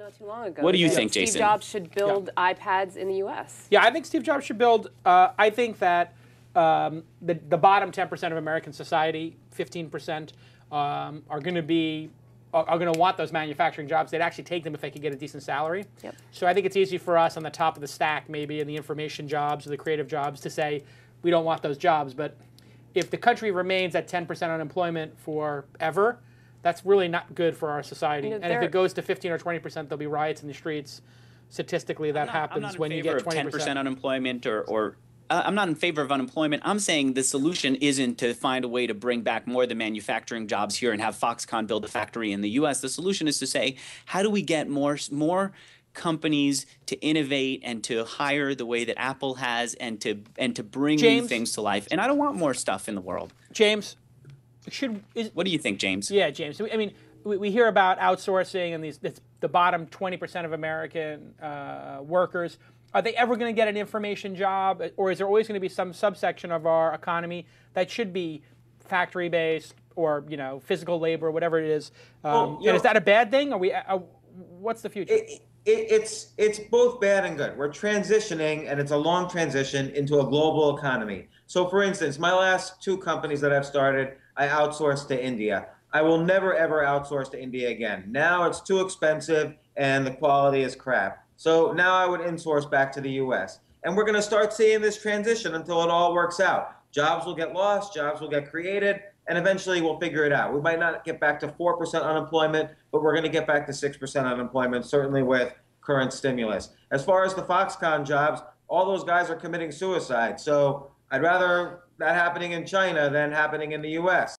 not too long ago. What do you that think, Steve Jason? Jobs should build iPads in the U.S. Yeah, I think Steve Jobs should build. I think that the bottom 10% of American society, 15%, are going to want those manufacturing jobs. They'd actually take them if they could get a decent salary. Yep. So I think it's easy for us on the top of the stack, maybe in the information jobs or the creative jobs, to say we don't want those jobs. But if the country remains at 10% unemployment forever, that's really not good for our society. And if it goes to 15 or 20%, there'll be riots in the streets. Statistically, that happens when you get 20%. I'm not in favor of 10% unemployment or I'm not in favor of unemployment. I'm saying the solution isn't to find a way to bring back more of the manufacturing jobs here and have Foxconn build a factory in the U.S. The solution is to say, how do we get more companies to innovate and to hire the way that Apple has and to bring new things to life? And I don't want more stuff in the world. James, what do you think, James? Yeah, James. I mean, we hear about outsourcing and the bottom 20% of American workers. Are they ever going to get an information job, or is there always going to be some subsection of our economy that should be factory-based or physical labor, whatever it is? And is that a bad thing? What's the future? It's both bad and good. We're transitioning, and it's a long transition into a global economy. So, for instance, my last 2 companies that I've started, I outsourced to India. I will never, ever outsource to India again. Now it's too expensive, and the quality is crap. So now I would insource back to the U.S. And we're going to start seeing this transition until it all works out. Jobs will get lost, jobs will get created, and eventually we'll figure it out. We might not get back to 4% unemployment, but we're going to get back to 6% unemployment, certainly with current stimulus. As far as the Foxconn jobs, all those guys are committing suicide. So I'd rather that happening in China than happening in the U.S.